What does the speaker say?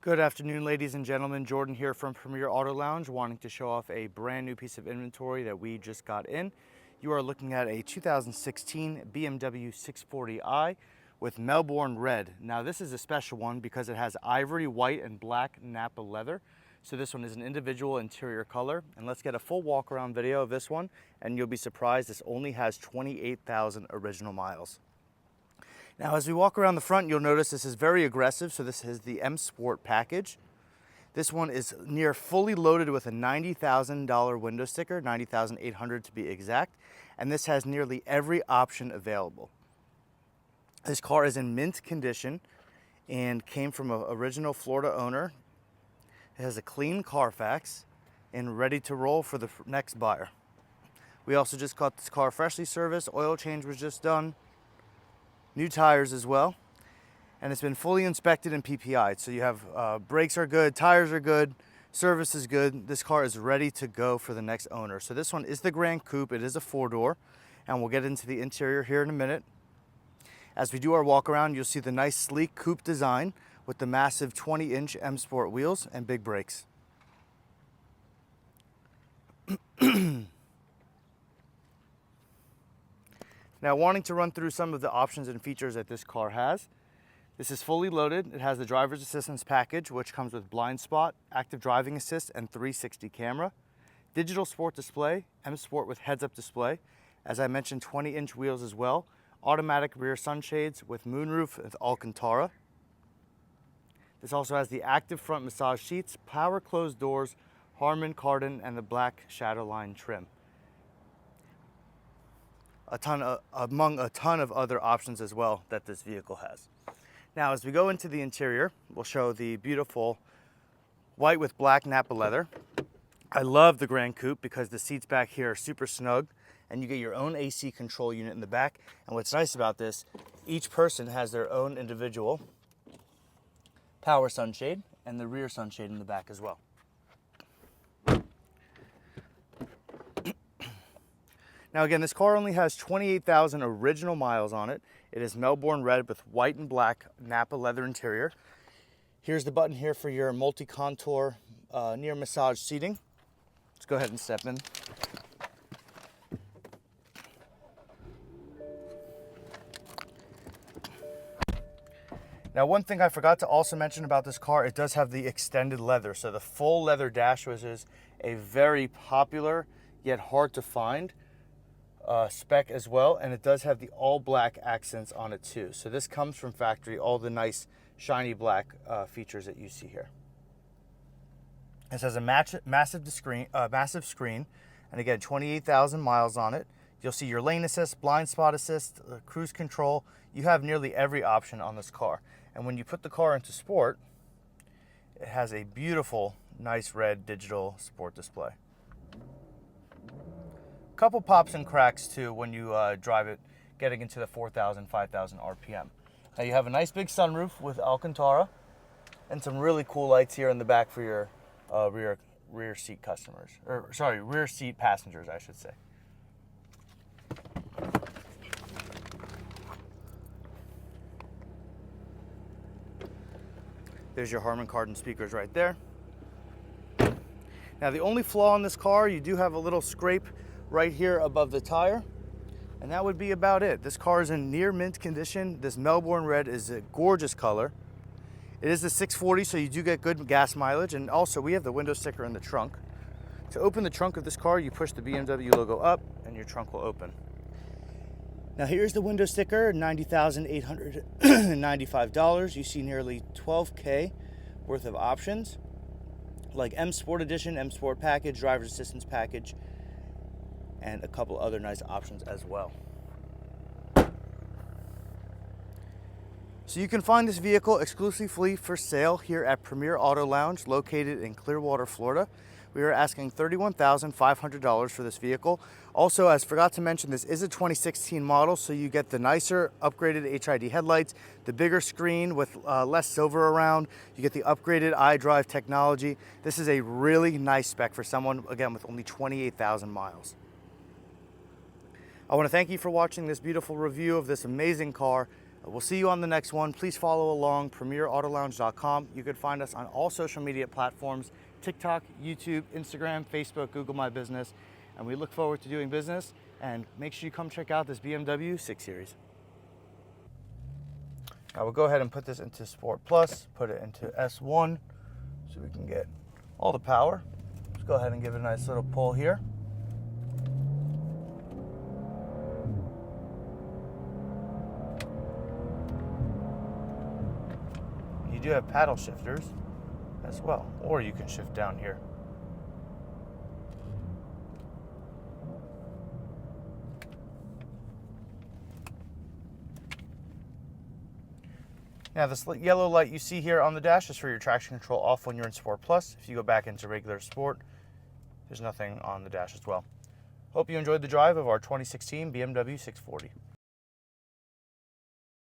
Good afternoon, ladies and gentlemen. Jordan here from Premier Auto Lounge, wanting to show off a brand new piece of inventory that we just got in. You are looking at a 2016 BMW 640i with Melbourne red. Now this is a special one because it has ivory, white, and black nappa leather. So this one is an individual interior color. And let's get a full walk around video of this one, and you'll be surprised this only has 28,000 original miles. Now, as we walk around the front, you'll notice this is very aggressive. So this is the M Sport package. This one is near fully loaded with a $90,000 window sticker, $90,800 to be exact. And this has nearly every option available. This car is in mint condition and came from an original Florida owner. It has a clean Carfax and ready to roll for the next buyer. We also just got this car freshly serviced. Oil change was just done. New tires as well, and it's been fully inspected and PPI'd. So you have brakes are good, tires are good, service is good. This car is ready to go for the next owner. So this one is the Gran Coupe. It is a 4-door, and we'll get into the interior here in a minute. As we do our walk around, you'll see the nice sleek coupe design with the massive 20-inch M Sport wheels and big brakes. Now, wanting to run through some of the options and features that this car has. This is fully loaded. It has the driver's assistance package, which comes with blind spot, active driving assist, and 360 camera. Digital sport display, M Sport with heads-up display. As I mentioned, 20-inch wheels as well. Automatic rear sunshades with moonroof with alcantara. This also has the active front massage seats, power closed doors, Harman Kardon, and the black Shadowline trim. Among a ton of other options as well that this vehicle has. Now, as we go into the interior, we'll show the beautiful white with black nappa leather. I love the Gran Coupe because the seats back here are super snug, and you get your own AC control unit in the back. And what's nice about this, each person has their own individual power sunshade and the rear sunshade in the back as well. Now again, this car only has 28,000 original miles on it. It is Melbourne red with white and black nappa leather interior. Here's the button here for your multi-contour near massage seating. Let's go ahead and step in. Now, one thing I forgot to also mention about this car, it does have the extended leather. So the full leather dash, which is a very popular yet hard to find spec as well, and it does have the all black accents on it too. So this comes from factory, all the nice shiny black features that you see here. This has a massive screen, and again, 28,000 miles on it. You'll see your lane assist, blind spot assist, cruise control. You have nearly every option on this car. And when you put the car into sport, it has a beautiful, nice red digital sport display. Couple pops and cracks too when you drive it, getting into the 4,000, 5,000 RPM. Now you have a nice big sunroof with alcantara and some really cool lights here in the back for your rear seat customers, or sorry, rear seat passengers, I should say. There's your Harman Kardon speakers right there. Now the only flaw in this car, you do have a little scrape right here above the tire, and that would be about it. This car is in near mint condition. This Melbourne red is a gorgeous color. It is the 640, so you do get good gas mileage, and also we have the window sticker in the trunk. To open the trunk of this car, you push the BMW logo up and your trunk will open. Now here's the window sticker, $90,895. You see nearly 12K worth of options, like M Sport Edition, M Sport Package, Driver's Assistance Package, and a couple other nice options as well. So you can find this vehicle exclusively for sale here at Premier Auto Lounge, located in Clearwater, Florida. We are asking $31,500 for this vehicle. Also, as forgot to mention, this is a 2016 model, so you get the nicer upgraded HID headlights, the bigger screen with less silver around. You get the upgraded iDrive technology. This is a really nice spec for someone, again, with only 28,000 miles. I want to thank you for watching this beautiful review of this amazing car. We'll see you on the next one. Please follow along, premierautolounge.com. You can find us on all social media platforms, TikTok, YouTube, Instagram, Facebook, Google My Business. And we look forward to doing business. And make sure you come check out this BMW 6 Series. Now we'll go ahead and put this into Sport Plus, put it into S1 so we can get all the power. Let's go ahead and give it a nice little pull here. You do have paddle shifters as well, or you can shift down here. Now this yellow light you see here on the dash is for your traction control off when you're in Sport Plus. If you go back into regular Sport, there's nothing on the dash as well. Hope you enjoyed the drive of our 2016 BMW 640.